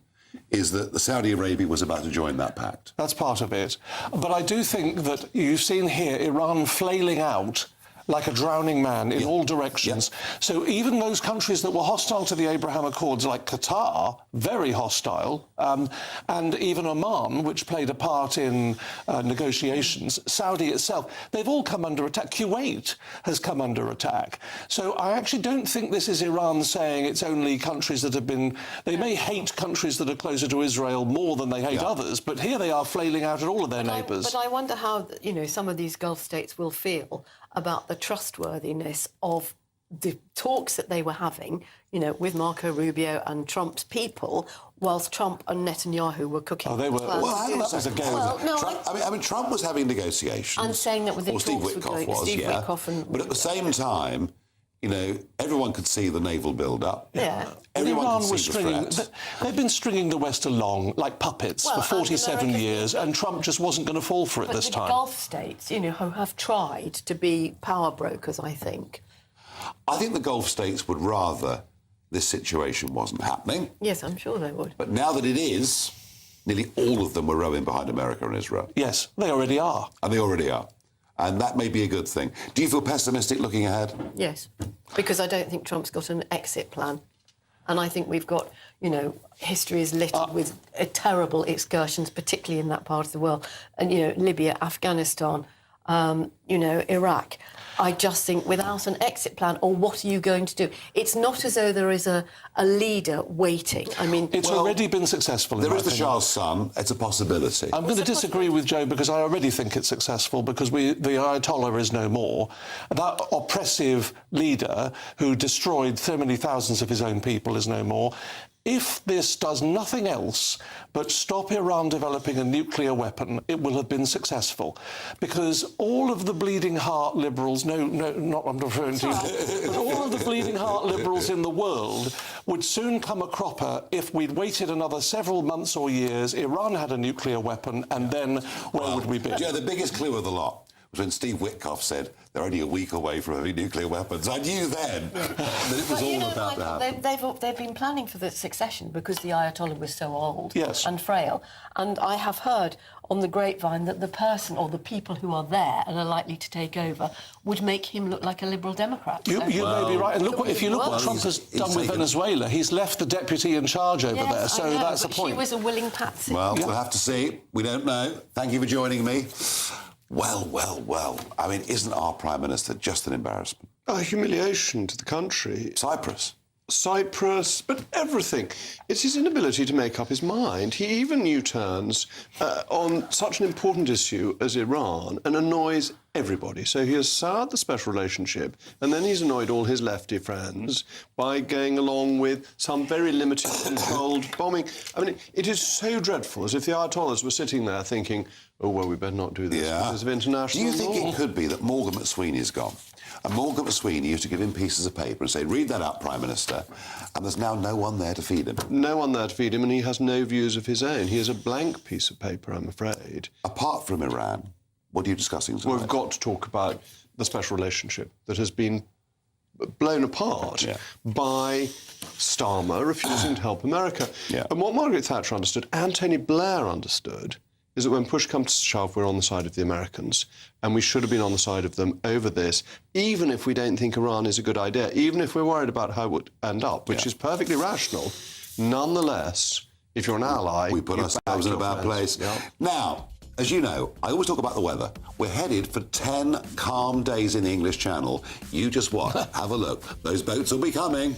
is that the Saudi Arabia was about to join that pact. That's part of it. But I do think that you've seen here Iran flailing out like a drowning man in all directions. So even those countries that were hostile to the Abraham Accords, like Qatar, very hostile, and even Oman, which played a part in negotiations, Saudi itself, they've all come under attack. Kuwait has come under attack. So I actually don't think this is Iran saying it's only countries that have been... They may hate countries that are closer to Israel more than they hate others, but here they are flailing out at all of their neighbours. But I wonder how, some of these Gulf states will feel about the trustworthiness of the talks that they were having, with Marco Rubio and Trump's people, whilst Trump and Netanyahu were cooking. Oh, they were... Well, that was a game. I mean, Trump was having negotiations. And saying that with the Steve Witkoff was, Witkoff but at the same time, everyone could see the naval build-up. Yeah. Everyone could see the threat. They've been stringing the West along like puppets for 47 years, and Trump just wasn't going to fall for it this time. But the Gulf states, who have tried to be power brokers, I think. I think the Gulf states would rather this situation wasn't happening. Yes, I'm sure they would. But now that it is, nearly all of them were rowing behind America and Israel. Yes, they already are. And they already are. And that may be a good thing. Do you feel pessimistic looking ahead? Yes, because I don't think Trump's got an exit plan. And I think we've got, history is littered with terrible excursions, particularly in that part of the world. And, Libya, Afghanistan, Iraq. I just think without an exit plan, or what are you going to do? It's not as though there is a leader waiting. I mean... It's already been successful. There is the Shah's son. It's a possibility. I'm going to disagree with Joe because I already think it's successful because the Ayatollah is no more. That oppressive leader who destroyed so many thousands of his own people is no more. If this does nothing else but stop Iran developing a nuclear weapon, it will have been successful. Because all of the bleeding heart liberals, not I'm referring to you, but all of the bleeding heart liberals in the world would soon come a cropper if we'd waited another several months or years, Iran had a nuclear weapon, and then where would we be? Yeah, the biggest clue of the lot was when Steve Witkoff said they're only a week away from having nuclear weapons. I knew then that it was all about to happen. They've been planning for the succession because the Ayatollah was so old and frail. And I have heard on the grapevine that the person or the people who are there and are likely to take over would make him look like a Liberal Democrat. You may be right. And if you look what Trump has done with Venezuela, he's left the deputy in charge over there. So that's the point. She was a willing patsy. Well, we'll have to see. We don't know. Thank you for joining me. Well. I mean, isn't our Prime Minister just an embarrassment? A humiliation to the country. Cyprus, but everything. It's his inability to make up his mind. He even U-turns on such an important issue as Iran and annoys everybody. So he has soured the special relationship, and then he's annoyed all his lefty friends by going along with some very limited, controlled bombing. I mean, it is so dreadful, as if the Ayatollahs were sitting there thinking, oh, well, we better not do this because of international law. Do you think it could be that Morgan McSweeney is gone? And Morgan McSweeney used to give him pieces of paper and say, read that up, Prime Minister, and there's now no one there to feed him. No one there to feed him, and he has no views of his own. He is a blank piece of paper, I'm afraid. Apart from Iran, what are you discussing tonight? Well, we've got to talk about the special relationship that has been blown apart by Starmer refusing to help America. And what Margaret Thatcher understood, and Tony Blair understood, is that when push comes to shove, we're on the side of the Americans, and we should have been on the side of them over this, even if we don't think Iran is a good idea, even if we're worried about how it would end up, which is perfectly rational. Nonetheless, if you're an ally... We put ourselves in a bad place. Now, as you know, I always talk about the weather. We're headed for 10 calm days in the English Channel. You just watch. Have a look. Those boats will be coming.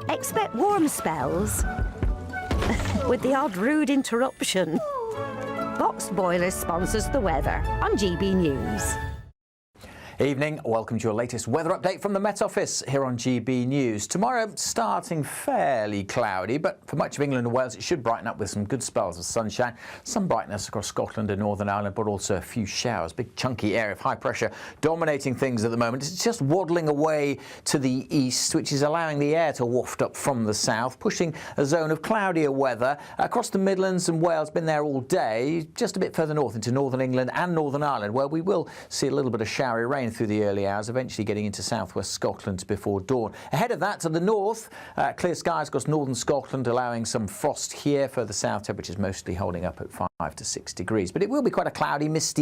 Expect warm spells with the odd rude interruption. Box Boilers sponsors the weather on GB News. Evening, welcome to your latest weather update from the Met Office here on GB News. Tomorrow starting fairly cloudy, but for much of England and Wales it should brighten up with some good spells of sunshine, some brightness across Scotland and Northern Ireland, but also a few showers. Big chunky area of high pressure dominating things at the moment. It's just waddling away to the east, which is allowing the air to waft up from the south, pushing a zone of cloudier weather across the Midlands and Wales. Been there all day, just a bit further north into Northern England and Northern Ireland, where we will see a little bit of showery rain through the early hours, eventually getting into southwest Scotland before dawn. Ahead of that, to the north, clear skies across northern Scotland, allowing some frost here. Further south, temperatures mostly holding up at 5 to 6 degrees. But it will be quite a cloudy, misty